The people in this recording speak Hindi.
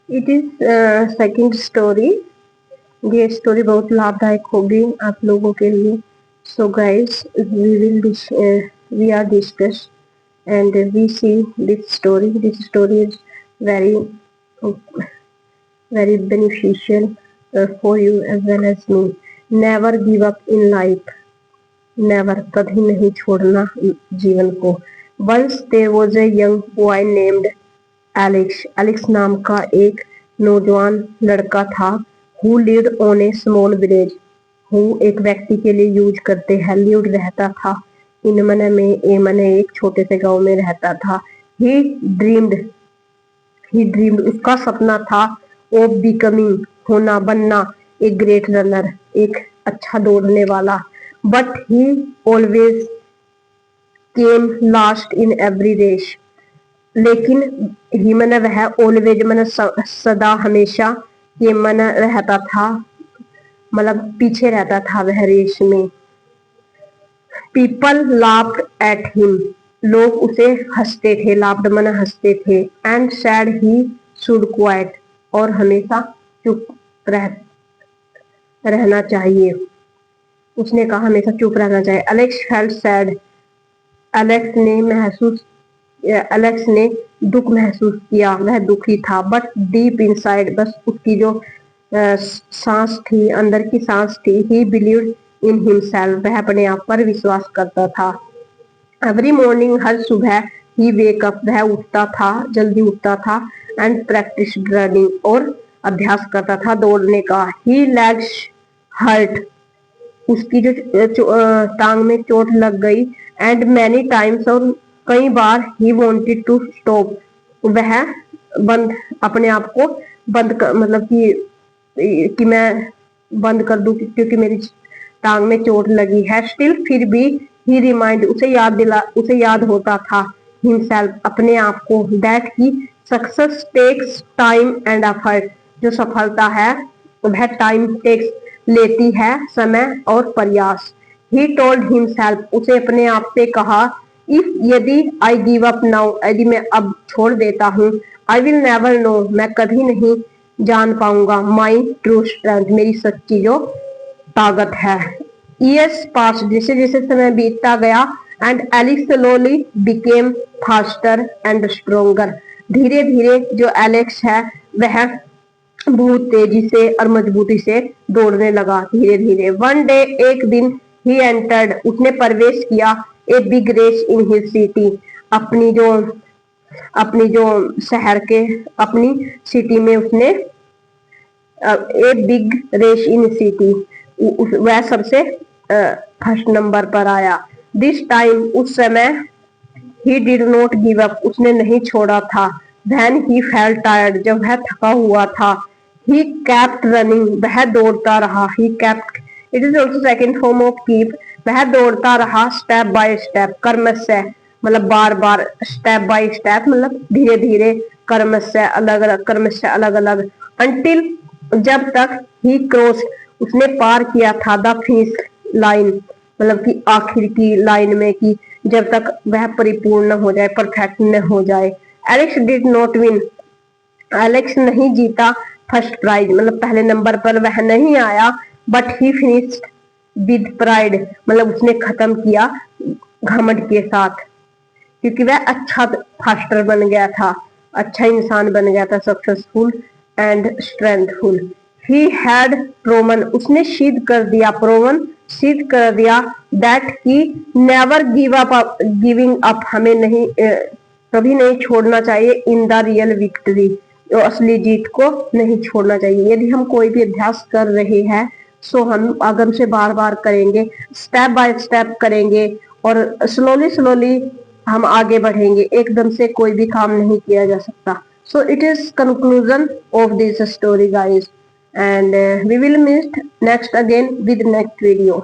It is second story. ये स्टोरी बहुत लाभदायक होगी आप लोगों के लिए। So guys, we are discuss and we see this story. This story is very very beneficial for you as well as me. Never give up in life. Never, कभी नहीं छोड़ना जीवन को। Once there was a young boy named Alex. Alex नाम का एक नौजवान लड़का था। Who lived on a small village. Who एक व्यक्ति के लिए यूज करते हैं, lived रहता था। इन मन में ए मने एक छोटे से गांव में रहता था। He dreamed. उसका सपना था of becoming, होना, बनना एक ग्रेट रनर, एक अच्छा दौड़ने वाला। But he always came last in every race. लेकिन ही मन वह ऑलवेज मन सदा हमेशा ये मन रहता था, मतलब पीछे रहता था वह रेस में। People laughed at him. लोग उसे हंसते थे, लाफ्ड मन हंसते थे। And sad he should quite. और हमेशा चुप रहना चाहिए। उसने कहा हमेशा चुप रहना चाहिए। Alex felt sad. अलेक्स ने दुख महसूस किया, वह दुखी था। बट डीप इनसाइड, बस उसकी जो सांस थी, अंदर की सांस थी, ही बिलीव्ड इन हिमसेल्फ, वह अपने आप पर विश्वास करता था। एवरी मॉर्निंग, हर सुबह, ही वेक अप, वह उठता था, जल्दी उठता था। एंड प्रैक्टिस रनिंग, और अभ्यास करता था दौड़ने का। ही लेग्स हर्ट. उसकी जो टांग में चोट लग गई। एंड मैनी टाइम्स, और कई बार, ही वांटेड टू स्टॉप, वह बंद, अपने आप को बंद कर, मतलब कि मैं बंद कर दूं क्योंकि मेरी टांग में चोट लगी है। स्टिल, फिर भी, ही रिमाइंड, उसे याद होता था, हिमसेल्फ, अपने आप को, दैट की success takes time and effort, जो सफलता है वह टाइम टेक्स, लेती है, समय और प्रयास। ही टोल्ड हिमसेल्फ, उसे अपने आप से कहा, इफ, यदि आई गिव अप नाउ, यदि मैं अब छोड़ देता हूँ, आई विल नेवर नो, मैं कभी नहीं जान पाऊंगा, माई ट्रू स्ट्रेंथ, मेरी सच्ची जो ताकत है। ईयर्स पास, जैसे जैसे समय बीतता गया। And Alex slowly became faster and stronger. धीरे धीरे जो एलेक्स है वह बहुत तेजी से और मजबूती से दौड़ने लगा, धीरे धीरे। वन डे, एक दिन, ही एंटर्ड, उसने प्रवेश किया, a big race in his city, अपनी जो शहर के, अपनी सिटी में उसने a big race in city, वह सबसे फर्स्ट नंबर पर आया। दिस टाइम, उस समय, he did not give up, उसने नहीं छोड़ा था। व्हेन ही फेल्ट टायर्ड, जब वह थका हुआ था। ही केप्ट रनिंग, वह दौड़ता रहा। He kept, it is also second form of keep, वह दौड़ता रहा, स्टेप बाय स्टेप, क्रमशः, मतलब बार बार, स्टेप बाय स्टेप, मतलब धीरे धीरे, क्रमशः अलग अलग, क्रमशः अलग अलग। अंटिल, जब तक, ही क्रॉस, उसने पार किया था, द फिनिश लाइन, मतलब कि आखिर की लाइन में, कि जब तक वह परिपूर्ण हो जाए, परफेक्ट न हो जाए। Alex did not win, Alex नहीं जीता फर्स्ट प्राइज, मतलब पहले नंबर पर वह नहीं आया। But he finished with pride, मतलब उसने खत्म किया घमंड के साथ, क्योंकि वह अच्छा फास्टर बन गया था, अच्छा इंसान बन गया था, successful and strengthful. He had proven, उसने सिद्ध कर दिया, प्रोवन, सिद्ध कर दिया, दैट की नेवर गिविंग अप, हमें नहीं कभी नहीं छोड़ना चाहिए, इन द रियल विक्ट्री, तो असली जीत को नहीं छोड़ना चाहिए। यदि हम कोई भी अभ्यास कर रहे हैं, सो हम अगर उसे बार बार करेंगे, स्टेप बाय स्टेप करेंगे, और स्लोली स्लोली हम आगे बढ़ेंगे, एकदम से कोई भी काम नहीं किया जा सकता। So it is conclusion of this story guys, and we will meet next again with next video.